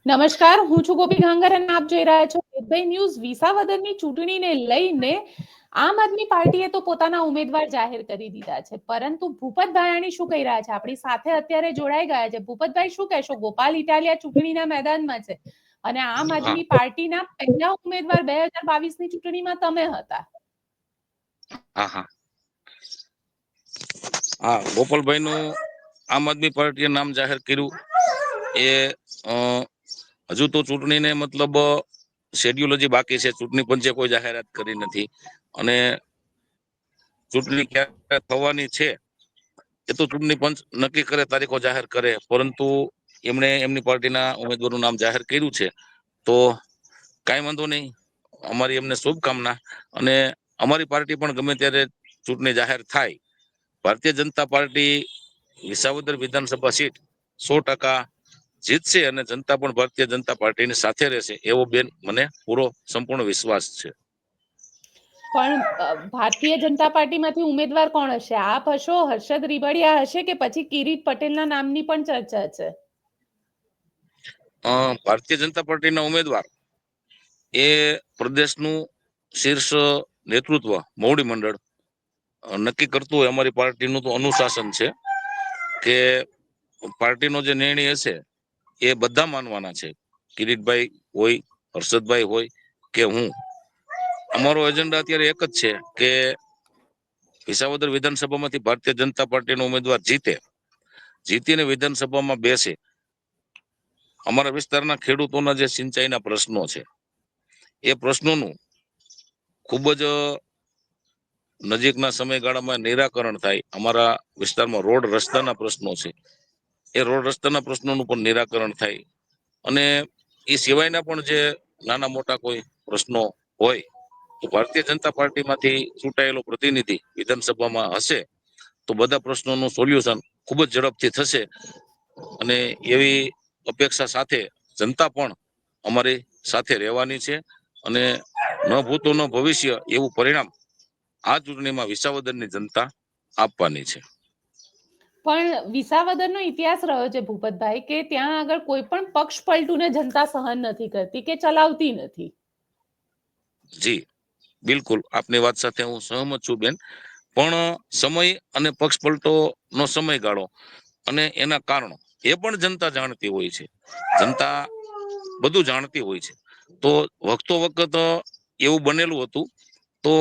નમસ્કાર, હું છું ગોપી ઘાંગર અને આપ જોઈ રહ્યા છો વેદભાઈ ન્યૂઝ. વિસાવદરની ચૂંટણીને લઈને આમ આદમી પાર્ટીએ તો પોતાના ઉમેદવાર જાહેર કરી દીધા છે, પરંતુ ભૂપત ભાયાણી શું કહી રહ્યા છે આપણી સાથે અત્યારે જોડાઈ ગયા છે. ભૂપતભાઈ, શું કહેશો? ગોપાલ ઇટાલિયા ચૂંટણીના મેદાનમાં છે અને આમ આદમી પાર્ટીના પહેલા ઉમેદવાર 2022 ની ચૂંટણીમાં તમે હતા. ગોપાલભાઈ નું આમ આદમી પાર્ટીએ નામ જાહેર કર્યું એ હજુ તો ચૂંટણીને મતલબ શેડ્યુલ હજી બાકી છે. ચૂંટણી પંચે કોઈ જાહેરાત કરી નથી અને ચૂંટણી ક્યારે થવાની છે એ તો ચૂંટણી પંચ નક્કી કરે, તારીખો જાહેર કરે. પરંતુ એમણે એમની પાર્ટીના ઉમેદવારનું નામ જાહેર કર્યું છે, તો કાંઈ વાંધો નહીં. અમારી એમને શુભકામના. અને અમારી પાર્ટી પણ ગમે ત્યારે ચૂંટણી જાહેર થાય, ભારતીય જનતા પાર્ટી વિસાવદર વિધાનસભા સીટ 100% જીતશે અને જનતા પણ ભારતીય જનતા પાર્ટીની સાથે રહેશે એવો બેન મને પૂરો સંપૂર્ણ વિશ્વાસ છે. પણ ભારતીય જનતા પાર્ટીમાંથી ઉમેદવાર કોણ હશે? આપ હશો, હર્ષદ રીબડિયા હશે કે પછી કિરીટ પટેલના નામની પણ ચર્ચા છે? ભારતીય જનતા પાર્ટીના ઉમેદવાર એ પ્રદેશનું શીર્ષ નેતૃત્વ મોવડી મંડળ નક્કી કરતું હોય. અમારી પાર્ટીનું તો અનુશાસન છે કે પાર્ટીનો જે નિર્ણય હશે એ બધા માનવાના છે. કિરીટભાઈ હોય, હર્ષદભાઈ હોય કે હું. અમારો એજન્ડા અત્યારે એક જ છે કે વિસાવદર વિધાનસભામાંથી ભારતીય જનતા પાર્ટીનો ઉમેદવાર જીતીને વિધાનસભામાં બેસે. અમારા વિસ્તારના ખેડૂતોના જે સિંચાઈના પ્રશ્નો છે એ પ્રશ્નોનું ખૂબ જ નજીકના સમયગાળામાં નિરાકરણ થાય. અમારા વિસ્તારમાં રોડ રસ્તાના પ્રશ્નો છે, એ રોડ રસ્તાના પ્રશ્નોનું પણ નિરાકરણ થાય. અને એ સિવાયના પણ જે નાના મોટા કોઈ પ્રશ્નો હોય તો ભારતીય જનતા પાર્ટીમાંથી ચૂંટાયેલો પ્રતિનિધિ વિધાનસભામાં હશે તો બધા પ્રશ્નોનું સોલ્યુશન ખૂબ જ ઝડપથી થશે. અને એવી અપેક્ષા સાથે જનતા પણ અમારી સાથે રહેવાની છે અને ન ભૂતો ન ભવિષ્ય એવું પરિણામ આ ચૂંટણીમાં વિસાવદરની જનતા આપવાની છે. પણ વિસાવદરનો ઇતિહાસ રહ્યો છે ભૂપતભાઈ કે ત્યાં આગળ કોઈ પણ પક્ષ પલટુને જનતા સહન નથી કરતી કે ચલાવતી નથી. જી બિલકુલ, આપની વાત સાથે હું સહમત છું બેન. પણ સમય અને પક્ષ પલટો નો સમયગાળો અને એના કારણો એ પણ જનતા જાણતી હોય છે. જનતા બધું જાણતી હોય છે. તો વખતો વખત એવું બનેલું હતું. તો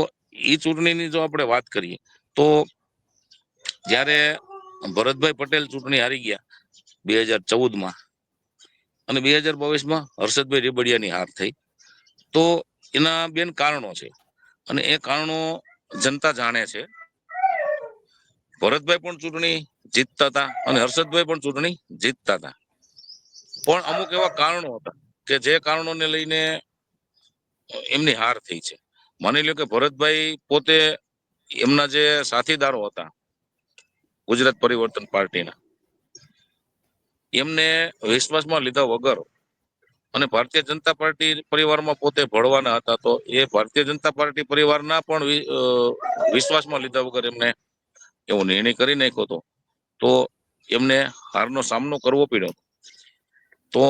એ ચૂંટણીની જો આપણે વાત કરીએ તો જ્યારે ભરતભાઈ પટેલ ચૂંટણી હારી ગયા 2014માં અને 2022માં હર્ષદભાઈ રીબડિયાની હાર થઈ, તો એના બેન કારણો છે અને એ કારણો જનતા જાણે છે. ભરતભાઈ પણ ચૂંટણી જીતતા હતા અને હર્ષદભાઈ પણ ચૂંટણી જીતતા હતા, પણ અમુક એવા કારણો હતા કે જે કારણોને લઈને એમની હાર થઈ છે. માની લો કે ભરતભાઈ પોતે એમના જે સાથીદારો હતા ગુજરાત પરિવર્તન પાર્ટીના, એમને વિશ્વાસમાં લીધા વગર અને ભારતીય જનતા પાર્ટી પરિવારમાં પોતે ભળવાના હતા, તો એ ભારતીય જનતા પાર્ટી પરિવારના પણ વિશ્વાસમાં લીધા વગર એમને એવો નિર્ણય કરી નાખ્યો હતો. તો એમને હારનો સામનો કરવો પડ્યો. તો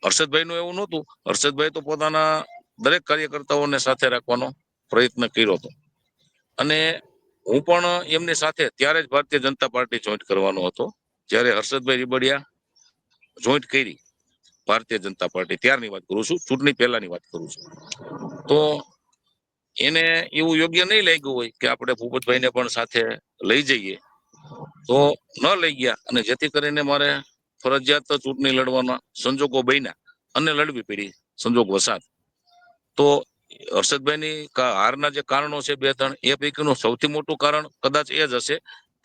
હર્ષદભાઈ નું એવું નહોતું. હર્ષદભાઈ તો પોતાના દરેક કાર્યકર્તાઓને સાથે રાખવાનો પ્રયત્ન કર્યો હતો અને હું પણ એમની સાથે ત્યારે જ ભારતીય જનતા પાર્ટી જોઈન્ટ કરવાનો હતો જ્યારે હર્ષદભાઈ રીબડિયા જોઈન્ટ કરી ભારતીય જનતા પાર્ટી. ત્યારની વાત કરું છું, ચૂંટણી પહેલાની વાત કરું છું. તો એને એવું યોગ્ય નહીં લાગ્યું હોય કે આપણે ભૂપતભાઈને પણ સાથે લઈ જઈએ, તો ન લઈ ગયા અને જેથી કરીને મારે ફરજિયાત ચૂંટણી લડવાના સંજોગો બન્યા અને લડવી પડી સંજોગ વસાત. તો હર્ષદભાઈની હારના જે કારણો છે 2-3, એ પૈકીનું સૌથી મોટું કારણ કદાચ એ જ હશે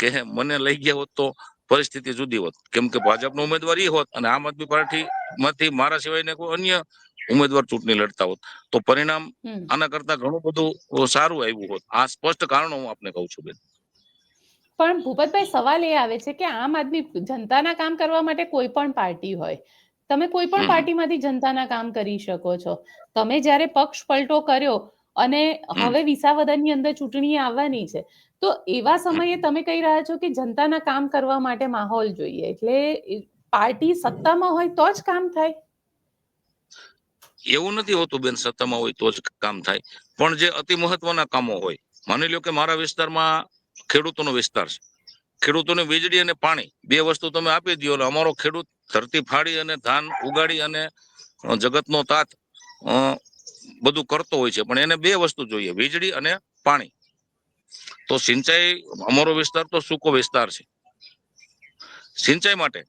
કે મને લઈ ગયા હોત તો પરિસ્થિતિ જુદી હોત. કેમ કે ભાજપનો ઉમેદવાર એ હોત અને આમ આદમી પાર્ટી માંથી મારા સિવાયને કોઈ અન્ય ઉમેદવાર ચૂંટણી લડતા હોત તો પરિણામ આના કરતા ઘણું બધું સારું આવ્યું હોત. આ સ્પષ્ટ કારણો હું આપને કહું છું બેન. પણ ભૂપતભાઈ, સવાલ એ આવે છે કે આમ આદમી જનતાના કામ કરવા માટે કોઈ પણ પાર્ટી હોય, તમે કોઈ પણ પાર્ટીમાંથી જનતાના કામ કરી શકો છો. તમે જ્યારે પક્ષ પલટો કર્યો અને હવે વિસાવદરની અંદર ચૂંટણી આવવાની છે, તો એવા સમયે તમે કહી રહ્યા છો કે જનતાના કામ કરવા માટે માહોલ જોઈએ, એટલે પાર્ટી સત્તામાં હોય તો જ કામ થાય. એવું નથી હોતું બેન, સત્તામાં હોય તો જ કામ થાય, પણ જે અતિ મહત્વના કામો હોય, માની લો કે મારા વિસ્તારમાં ખેડૂતોનો વિસ્તાર છે, ખેડૂતોને વીજળી અને પાણી બે વસ્તુ તમે આપી દો એટલે અમારો ખેડૂત ધરતી ફાડી અને ધાન ઉગાડી અને જગતનો તાત બધું કરતો હોય છે, પણ એને બે વસ્તુ જોઈએ, વીજળી અને પાણી. તો સિંચાઈ, અમારો વિસ્તાર તો સૂકો વિસ્તાર છે, સિંચાઈ માટે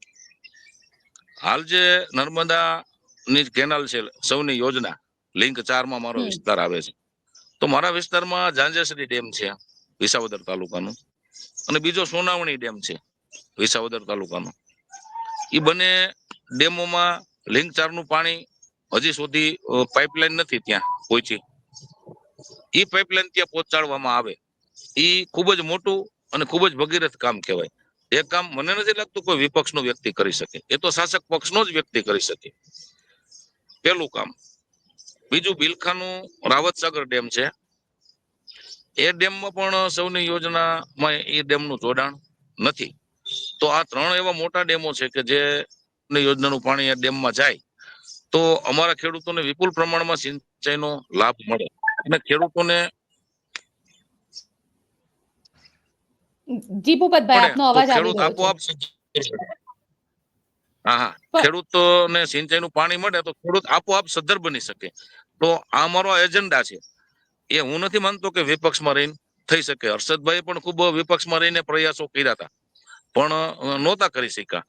હાલ જે નર્મદા ની કેનાલ છે, સૌની યોજના લિંક 4 માં મારો વિસ્તાર આવે છે. તો મારા વિસ્તારમાં ઝાંઝેસરી ડેમ છે વિસાવદર તાલુકાનો, અને બીજો સોનાવણી ડેમ છે વિસાવદર તાલુકાનો. એ બંને ડેમોમાં લિંક 4 નું પાણી હજી સુધી પાઇપલાઇન નથી ત્યાં પહોંચી. એ પાઇપલાઇન ત્યાં પહોંચાડવામાં આવે, એ ખૂબ જ મોટું અને ખૂબ જ ભગીરથ કામ કહેવાય. એ કામ મને નથી લાગતું કોઈ વિપક્ષનો વ્યક્તિ કરી શકે, એ તો શાસક પક્ષનો જ વ્યક્તિ કરી શકે, પેલું કામ. બીજું બિલખાનું રાવતસાગર ડેમ છે, એ ડેમમાં પણ સૌની યોજનામાં એ ડેમનું જોડાણ નથી. તો આ 3 એવા મોટા ડેમો છે કે જે યોજનાનું પાણી આ ડેમમાં જાય તો અમારા ખેડૂતોને વિપુલ પ્રમાણમાં સિંચાઈનો લાભ મળે, અને ખેડૂતોને જી ભૂપતભાઈ, પડે આપનો તો અવાજ આવી ખેડૂત રહ્યો છે. આપોઆપ હા, ખેડૂતોને સિંચાઈનું પાણી મળે તો ખેડૂત આપોઆપ સદ્ધર બની શકે. તો આ અમારો એજન્ડા છે. એ હું નથી માનતો કે વિપક્ષમાં રહીને થઈ શકે. હર્ષદભાઈ પણ ખૂબ વિપક્ષમાં રહીને પ્રયાસો કર્યા હતા, પણ નહોતા કરી શક્યા.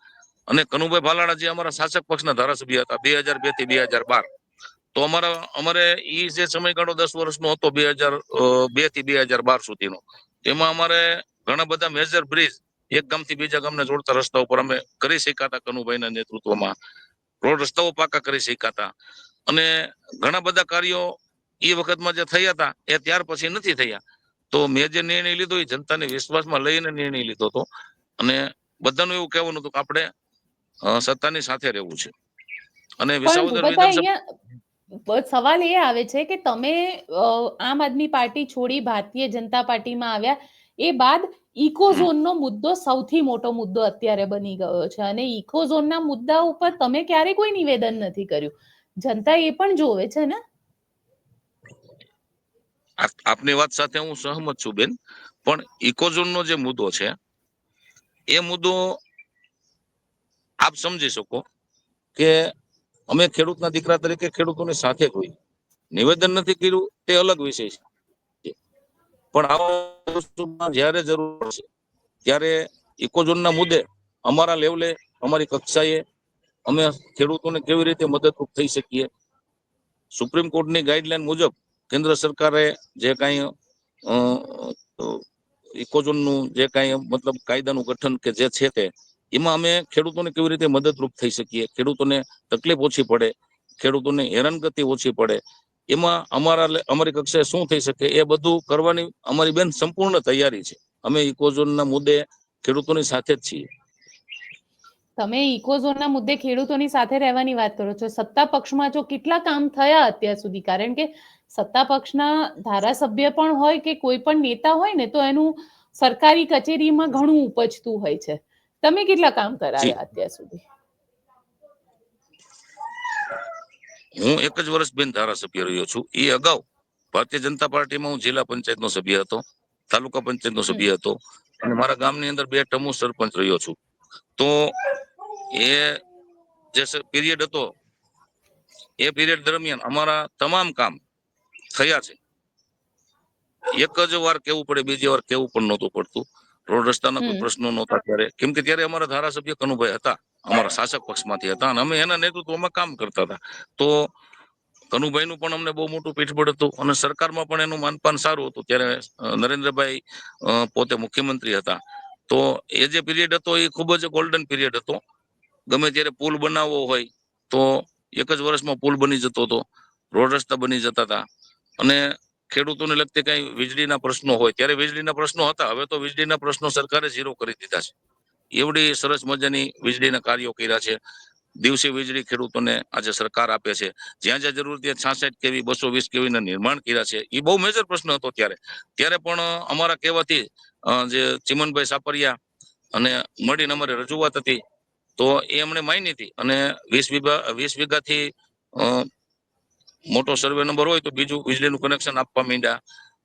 અને કનુભાઈ ભાલાળા જે અમારા શાસક પક્ષના ધારાસભ્ય હતા 2002 થી 2012, તો અમારે એ જે સમયગાળો 10 વર્ષનો હતો 2002 થી 2012 સુધીનો, એમાં અમારે ઘણા બધા મેજર બ્રિજ, એક ગામથી બીજા ગામને જોડતા રસ્તા ઉપર અમે કરી શક્યા હતા કનુભાઈના નેતૃત્વમાં. રોડ રસ્તાઓ પાકા કરી શક્યા હતા, અને ઘણા બધા કાર્યો એ વખતમાં જે થયા હતા એ ત્યાર પછી નથી થયા. તો મેં જે નિર્ણય લીધો એ જનતાને વિશ્વાસમાં લઈને નિર્ણય લીધો હતો, અને બધાનું એવું કહેવાનું હતું કે આપણે સત્તાની સાથે રહેવું છે. અને પણ વિસાવદર ભૂપતભાઈ, વિધાનસભા સવાલ એ આવે છે કે તમે આમ આદમી પાર્ટી છોડી ભારતીય જનતા પાર્ટીમાં આવ્યા એ બાદ ઇકો ઝોનનો મુદ્દો સૌથી મોટો મુદ્દો અત્યારે બની ગયો છે, અને ઇકો ઝોનના મુદ્દા ઉપર તમે ક્યારે કોઈ નિવેદન નથી કર્યું. જનતા એ પણ જોવે છે ને. આપની વાત સાથે હું સહમત છું બેન, પણ ઇકોઝોનનો જે મુદ્દો છે એ મુદ્દો આપ સમજી શકો કે અમે ખેડૂતના દીકરા તરીકે ખેડૂતોની સાથે જ હોય. નિવેદન નથી કર્યું તે અલગ વિષય છે, પણ આ જ્યારે જરૂર પડશે ત્યારે ઇકોઝોનના મુદ્દે અમારા લેવલે, અમારી કક્ષાએ અમે ખેડૂતોને કેવી રીતે મદદરૂપ થઈ શકીએ. સુપ્રીમ કોર્ટની ગાઈડલાઈન મુજબ કેન્દ્ર સરકારે જે કાંઈ ઇકોઝોનનું જે કાંઈ મતલબ કાયદાનું ગઠન કે જે છે તે, એમાં અમે ખેડૂતોને કેવી રીતે મદદરૂપ થઈ શકીએ, ખેડૂતોને તકલીફ ઓછી પડે, ખેડૂતોને હેરાનગતિ ઓછી પડે, એમાં અમારી કક્ષાએ શું થઈ શકે એ બધું કરવાની અમારી બેન સંપૂર્ણ તૈયારી છે. અમે ઇકોઝોનના મુદ્દે ખેડૂતોની સાથે જ છીએ. તમે ઇકોઝોનના મુદ્દે ખેડૂતોની સાથે રહેવાની વાત કરો છો, સત્તા પક્ષમાં જો કેટલા કામ થયા અત્યાર સુધી, કારણ કે સત્તા પક્ષના ધારાસભ્ય પણ હોય કે કોઈ પણ નેતા હોય ને, તો એનું સરકારી કચેરીમાં ઘણું ઉપજતું હોય છે. તમે કેટલા કામ જી, કરાયા અત્યાર સુધી? હું 1 જ વર્ષ બેન ધારાસભ્ય રહ્યો છું. એ અગાઉ ભારતીય જનતા પાર્ટીમાં હું જિલ્લા પંચાયતનો સભ્ય હતો, તાલુકા પંચાયતનો સભ્ય હતો, અને મારા ગામની અંદર 2 ટર્મ સરપંચ રહ્યો છું. તો એ જે પીરિયડ હતો એ પીરિયડ દરમિયાન અમારા તમામ કામ થયા છે. એક જ વાર કેવું પડે, બીજી વાર કેવું પણ નહોતું પડતું. રોડ રસ્તાના કોઈ પ્રશ્નો નહોતા ત્યારે, કેમ કે ત્યારે અમારા ધારાસભ્ય કનુભાઈ હતા, અમારા શાસક પક્ષમાંથી હતા, અને અમે એના નેતૃત્વમાં કામ કરતા હતા. તો કનુભાઈનું પણ અમને બહુ મોટું પીઠબળ હતું, અને સરકારમાં પણ એનું માનપાન સારું હતું. ત્યારે નરેન્દ્રભાઈ પોતે મુખ્યમંત્રી હતા. તો એ જે પીરિયડ હતો એ ખૂબ જ ગોલ્ડન પીરિયડ હતો. ગમે ત્યારે પુલ બનાવવો હોય તો 1 જ વર્ષમાં પુલ બની જતો હતો, રોડ રસ્તા બની જતા હતા. અને ખેડૂતોને લગતી કઈ વીજળીના પ્રશ્નો હોય ત્યારે વીજળીના પ્રશ્નો હતા, હવે તો વીજળીના પ્રશ્નો સરકારે ઝીરો કરી દીધા છે. એવડી સરસ મજાની વીજળીના કાર્યો કર્યા છે. દિવસે વીજળી ખેડૂતોને આજે સરકાર આપે છે. જ્યાં જ્યાં જરૂર ત્યાં 66 kV 220 kV ના નિર્માણ કર્યા છે. એ બહુ મેજર પ્રશ્ન હતો ત્યારે પણ અમારા કહેવાથી જે ચિમનભાઈ સાપરિયા અને મળીને અમારી રજૂઆત હતી, તો એ અમને માની હતી, અને 20 વીઘાથી મોટો સર્વે નંબર હોય તો બીજું વીજળીનું કનેક્શન આપવા માંડ્યા.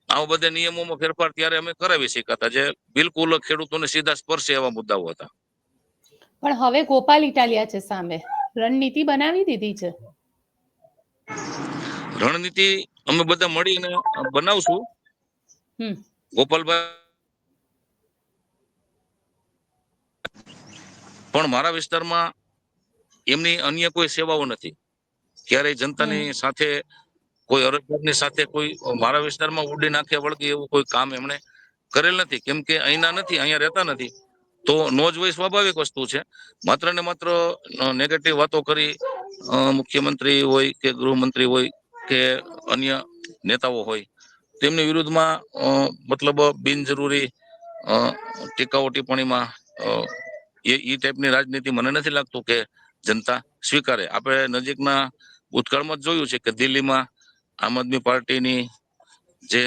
આવા બધા નિયમોમાં ફેરફાર ત્યારે અમે કરાવી શક્યા જે બિલકુલ ખેડૂતોને સીધા સ્પર્શે એવા મુદ્દાઓ હતા. પણ હવે ગોપાલ ઇટાલિયા છે સામે, રણનીતિ બનાવી દીધી છે. રણનીતિ અમે બધા મળીને બનાવશું. ગોપાલભાઈ પણ મારા વિસ્તારમાં એમની અન્ય કોઈ સેવાઓ નથી. ક્યારેય જનતાની સાથે કોઈ અરજદારની સાથે કોઈ મારા વિસ્તારમાં ઉડી નાખે વળગે એવું કોઈ કામ એમણે કરેલ નથી. કેમ કે અહીંના નથી, અહીંયા રહેતા નથી, તો નો જ હોય સ્વાભાવિક વસ્તુ છે. માત્ર ને માત્ર નેગેટિવ વાતો કરી મુખ્યમંત્રી હોય કે ગૃહમંત્રી હોય કે અન્ય નેતાઓ હોય તેમની વિરુદ્ધમાં મતલબ બિનજરૂરી ટીકાઓ ટિપ્પણીમાં એ ટાઈપની રાજનીતિ મને નથી લાગતું કે જનતા સ્વીકારે. આપણે નજીકના ભૂતકાળમાં જ જોયું છે કે દિલ્હીમાં આમ આદમી પાર્ટીની જે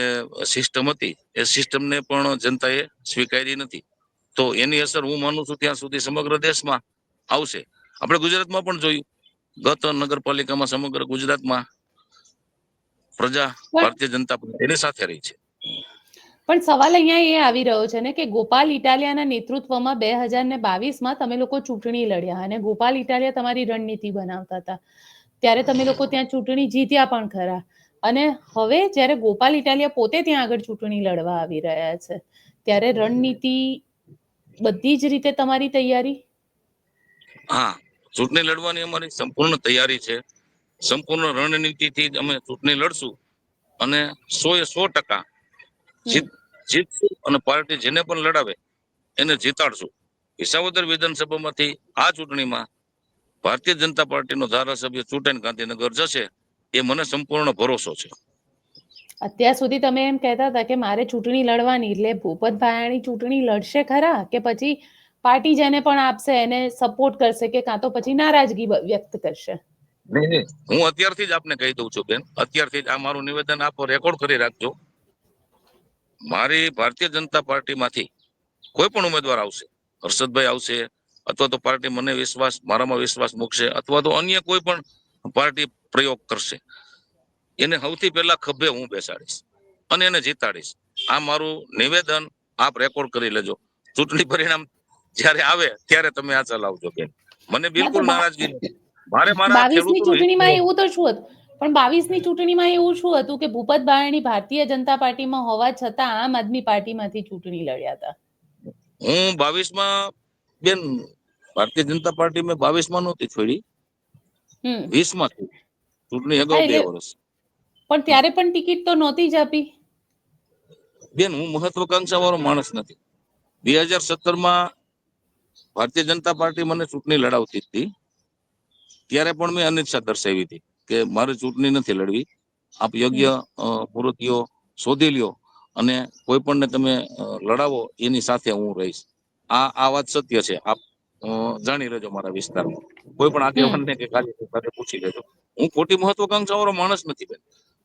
સિસ્ટમ હતી એ સિસ્ટમને પણ જનતાએ સ્વીકારી નથી. તો એની અસર હું માનું છું ત્યાં સુધી સમગ્ર દેશમાં આવશે. આપણે ગુજરાતમાં પણ જોયું, ગત નગરપાલિકામાં સમગ્ર ગુજરાતમાં પ્રજા ભારતીય જનતા પાર્ટીની સાથે રહી છે. પણ સવાલ અહીંયા એ આવી રહ્યો છે ને કે ગોપાલ ઇટાલિયાના નેતૃત્વમાં 2022માં તમે લોકો ચૂંટણી લડ્યા અને ગોપાલ ઇટાલિયા તમારી રણનીતિ બનાવતા હતા. ત્યારે તમે લોકો ત્યાં ચૂંટણી જીત્યા પણ ખરા. અને હવે જ્યારે ગોપાલ ઇટાલિયા પોતે ત્યાં આગળ ચૂંટણી લડવા આવી રહ્યા છે ત્યારે રણનીતિ બધી જ રીતે તમારી તૈયારી? હા, ચૂંટણી લડવાની અમારી સંપૂર્ણ તૈયારી છે. સંપૂર્ણ રણનીતિથી જ અમે ચૂંટણી લડશું અને 100% જીતશું અને પાર્ટી જેને પણ લડાવે એને જીતાડશું. વિસાવદર વિધાનસભામાંથી આ ચૂંટણીમાં ભારતીય જનતા પાર્ટીનો ધારાસભ્ય ચૂંટાઈને ગાંધીનગર જશે એ મને સંપૂર્ણ ભરોસો છે. અત્યાર સુધી તમે એમ કહેતા હતા કે મારે ચૂંટણી લડવાની, એટલે ભૂપત ભાયાણી ચૂંટણી લડશે ખરા કે પછી પાર્ટી જેને પણ આપશે એને સપોર્ટ કરશે કે કાં તો પછી નારાજગી વ્યક્ત કરશે? નહીં, હું અત્યારથી જ આપને કહી દઉં છું બેન, અત્યારથી જ આ મારું નિવેદન આપો, રેકોર્ડ કરી રાખજો. મારી ભારતીય જનતા પાર્ટીમાંથી કોઈ પણ ઉમેદવાર આવશે, હર્ષદભાઈ આવશે અથવા તો પાર્ટી મને મારામાં વિશ્વાસ મૂકશે અથવા તો અન્ય કોઈ પણ પાર્ટી પ્રયોગ કરશે, એને સૌથી પહેલા ખભે હું બેસાડીશ અને એને જીતાડીશ. આ મારું નિવેદન આપ રેકોર્ડ કરી લેજો. ચૂંટણી પરિણામ જ્યારે આવે ત્યારે તમે આ ચલાવજો બેન. મને બિલકુલ નારાજગી નથી. મારે મારા 22ની ખેડૂતોનું હિત ચૂંટણીમાં એવું તો શું હતું? પણ 22ની ચૂંટણીમાં એવું શું હતું કે ભૂપત ભાયાણી ભારતીય જનતા પાર્ટીમાં હોવા છતાં આમ આદમી પાર્ટીમાંથી ચૂંટણી લડ્યા હતા? હું 22માં બેન ભારતીય જનતા પાર્ટી મેં 22માં નહોતી છોડી, 20માં ચૂંટણી અગાઉ 2 વર્ષ. પણ ત્યારે પણ ટિકિટ તો નહોતી જ આપી બેન. હું મહત્વકાંક્ષા વાળો માણસ નથી. 2017માં ભારતીય જનતા પાર્ટી મને ચૂંટણી લડાવતી હતી ત્યારે પણ મેં અનિચ્છા દર્શાવી હતી કે મારે ચૂંટણી નથી લડવી, આપ યોગ્ય પૂર્તિઓ શોધી લ્યો અને કોઈ પણને તમે લડાવો એની સાથે હું રહીશ. આ વાત સત્ય છે. આપ જાણી લેજો મારા વિસ્તારમાં કોઈ પણ આગેવાનને કે કાર્યકર્તાને પૂછી લેજો. હું ખોટી મહત્વકાંક્ષા વાળો માણસ નથી બેન.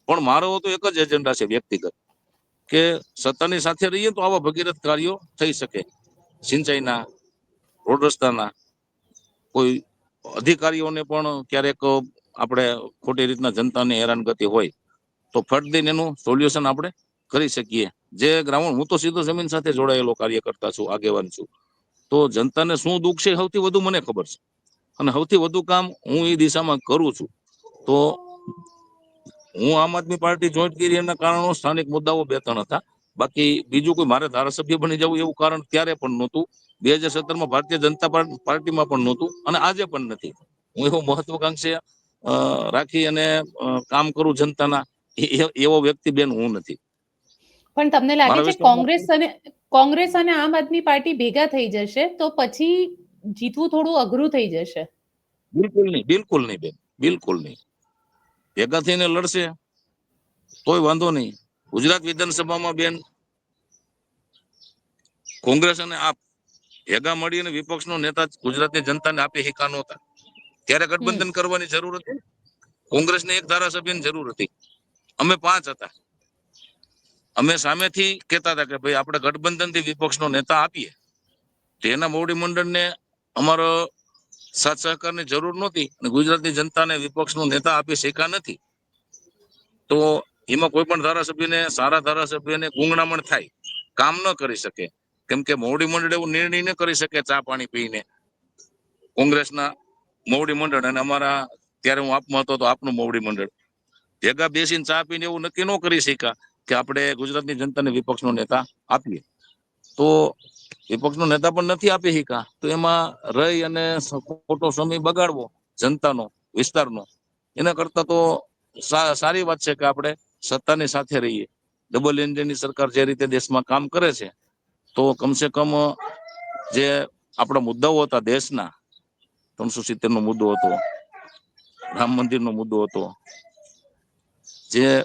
પણ મારો તો એક જ એજન્ડા છે વ્યક્તિગત, કે સત્તાની સાથે રહીએ તો આવા ભગીરથ કાર્યો થઈ શકે. સિંચાઈના, રોડ રસ્તાના, કોઈ અધિકારીઓને પણ ક્યારેક આપણે ખોટી રીતના જનતાને હેરાનગતિ હોય તો ફટ દઈને એનું સોલ્યુશન આપણે કરી શકીએ. જે ગ્રાઉન્ડ, હું તો સીધો જમીન સાથે જોડાયેલો કાર્યકર્તા છું, આગેવાન છું, તો જનતાને શું દુઃખ છે સૌથી વધુ મને ખબર છે અને સૌથી વધુ કામ હું એ દિશામાં કરું છું. તો હું આમ આદમી પાર્ટી જોઈન્ટ કરી એના કારણો સ્થાનિક મુદ્દાઓ 2-3 હતા. બાકી બીજું કોઈ મારે ધારાસભ્ય બની જવું એવું કારણ ત્યારે પણ નહોતું. 2017માં ભારતીય જનતા પાર્ટીમાં પણ નહોતું અને આજે પણ નથી. હું એવું મહત્વકાંક્ષી રાખી અને કામ કરું જનતાના એવો વ્યક્તિ બેન હું નથી. પણ તમને લાગે છે કોંગ્રેસ અને આમ આદમી પાર્ટી ભેગા થઈ જશે તો પછી જીતવું થોડું અઘરું થઈ જશે? બિલકુલ નહીં, બિલકુલ નહીં બેન, બિલકુલ નહીં. ભેગા થઈને લડશે તોય વાંધો નહીં. ગુજરાત વિધાનસભામાં બેન કોંગ્રેસ અને આપ ભેગા મળીને વિપક્ષનો નેતા ગુજરાતની જનતાને આપી શક્યા નહોતા. ત્યારે ગઠબંધન કરવાની જરૂર હતી. કોંગ્રેસને 1 ધારાસભ્યની જરૂર હતી, અમે 5 હતા. અમે સામેથી કહેતા હતા કે ભાઈ આપણે ગઠબંધનથી વિપક્ષનો નેતા આપીએ. તેના મોવડી મંડળને અમારો સાથ સહકારની જરૂર નહોતી અને ગુજરાતની જનતાને વિપક્ષનો નેતા આપી શક્યા નથી. તો એમાં કોઈ પણ ધારાસભ્યને સારા ધારાસભ્યને ગુંગણામણ થાય, કામ ન કરી શકે, કેમ કે મોવડી મંડળ એવું નિર્ણય ન કરી શકે ચા પાણી પીને. કોંગ્રેસના મોવડી મંડળ અને અમારા ત્યારે હું આપમાં હતો તો આપનું મોવડી મંડળ ભેગા બેસીને ચા પીને એવું નક્કી ન કરી શક્યા કે આપણે ગુજરાતની જનતાને વિપક્ષનો નેતા આપીએ. તો વિપક્ષનો નેતા પણ નથી આપી શક્યા, તો એમાં રહી અને ખોટો સમય બગાડવો જનતાનો, વિસ્તારનો, એના કરતા તો સારી વાત છે કે આપણે સત્તાની સાથે રહીએ. ડબલ એન્જિનની સરકાર જે રીતે દેશમાં કામ કરે છે, તો કમસે કમ જે આપણા મુદ્દાઓ હતા દેશના, 370 મુદ્દો હતો, રામ મંદિરનો મુદ્દો હતો, જે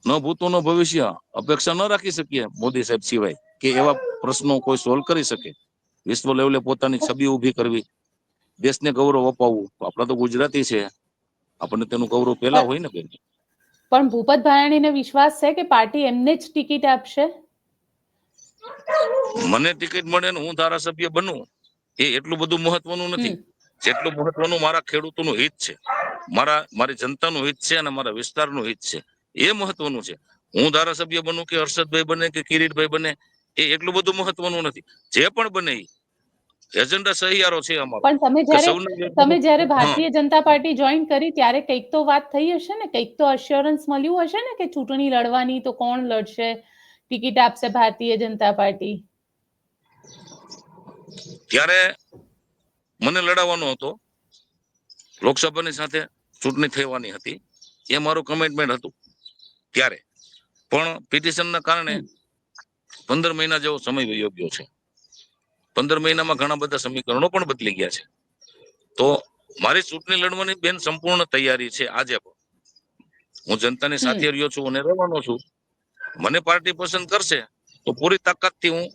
ન ભૂતો ન ભવિષ્ય અપેક્ષા ન રાખી શકીએ મોદી સાહેબ સિવાય કે એવા પ્રશ્નો કોઈ સોલ્વ કરી શકે, વિશ્વ લેવલે પોતાની છબી ઊભી કરવી, દેશને ગૌરવ અપાવવું. આપણા તો ગુજરાતી છે, આપણને તેનું ગૌરવ પેલા હોય ને બેન. પણ ભૂપત ભાયાણીને વિશ્વાસ છે કે પાર્ટી એમને જ ટિકિટ આપશે? મને ટિકિટ મળે ને હું ધારાસભ્ય બનું એ એટલું બધું મહત્વનું નથી, જેટલું મહત્વનું મારા ખેડૂતોનું હિત છે, મારી જનતાનું હિત છે અને મારા વિસ્તારનું હિત છે, એ મહત્વનું છે. હું ધારાસભ્ય બનું કે હર્ષદભાઈ બને કે કિરીટભાઈ બને એ એટલું બધું મહત્વનું નથી. જે પણ બને એજન્ડા સહિયારો છે અમારો. પણ તમે જ્યારે ભારતીય જનતા પાર્ટી જોઈન કરી ત્યારે કંઈક તો વાત થઈ હશે ને, કંઈક તો અશ્યોરન્સ મળ્યું હશે ને કે ચૂંટણી લડવાની તો કોણ લડશે, ટિકિટ આપશે ભારતીય જનતા પાર્ટી? ત્યારે મને લડાવવાનો હતો, લોકસભાની સાથે ચૂંટણી થવાની હતી, એ મારું કમિટમેન્ટ હતું ત્યારે. પણ પિટિશનના કારણે 15 મહિના જેવો સમય વયો ગયો છે. 15 મહિનામાં ઘણા બધા સમીકરણો પણ બદલી ગયા છે. તો મારી ચૂંટણી લડવાની બેન સંપૂર્ણ તૈયારી છે. આજે પણ હું જનતાની સાથે રહ્યો છું અને રહેવાનો છું. મને પાર્ટી પસંદ કરશે તો પૂરી તાકાતથી હું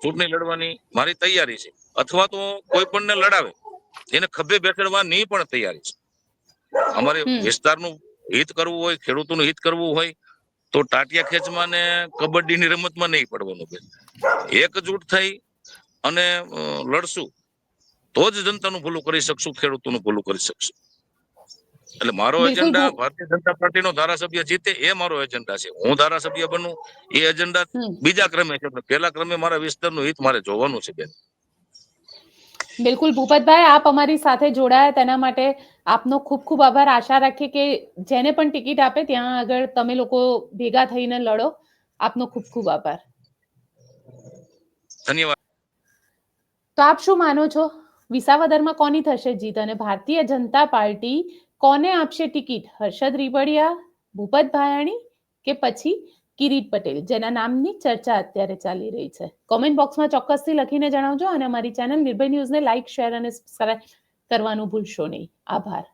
ચૂંટણી લડવાની મારી તૈયારી છે. અથવા તો કોઈ પણને લડાવે એને ખભે બેસાડવાની પણ તૈયારી છે. અમારે વિસ્તારનું હિત કરવું હોય, ખેડૂતોનું હિત કરવું હોય તો ટાટિયા ખેંચમાં ને કબડ્ડીની રમતમાં નહીં પડવાનું બેન. એકજૂટ થઈ અને લડશું તો જ જનતાનું ભલું કરી શકશું, ખેડૂતોનું ભલું કરી શકશું. એટલે મારો એજન્ડા ભારતીય જનતા પાર્ટીનો ધારાસભ્ય જીતે એ મારો એજન્ડા છે. હું ધારાસભ્ય બનું એ એજન્ડા બીજા ક્રમે છે, પહેલા ક્રમે મારા વિસ્તારનું હિત મારે જોવાનું છે બેન. બિલકુલ ભૂપતભાઈ, આપ અમારી સાથે જોડાયા તેના માટે આપનો ખૂબ ખૂબ આભાર. આશા રાખીએ કે જેને પણ ટિકિટ આપે ત્યાં આગળ તમે લોકો ભેગા થઈને લડો. આપનો ખૂબ ખૂબ આભાર. ધન્યવાદ. તો આપ શું માનો છો, વિસાવદરમાં કોની થશે જીત અને ભારતીય જનતા પાર્ટી કોને આપશે ટિકિટ? હર્ષદ રીબડિયા, ભૂપત ભાયાણી કે પછી કિરીટ પટેલ, જેના નામની ચર્ચા અત્યારે ચાલી રહી છે? કોમેન્ટ બોક્સમાં ચોક્કસથી લખીને જણાવજો અને અમારી ચેનલ નિર્ભય ન્યૂઝને લાઇક, શેર અને સબસ્ક્રાઇબ કરવાનું ભૂલશો નહીં. આભાર.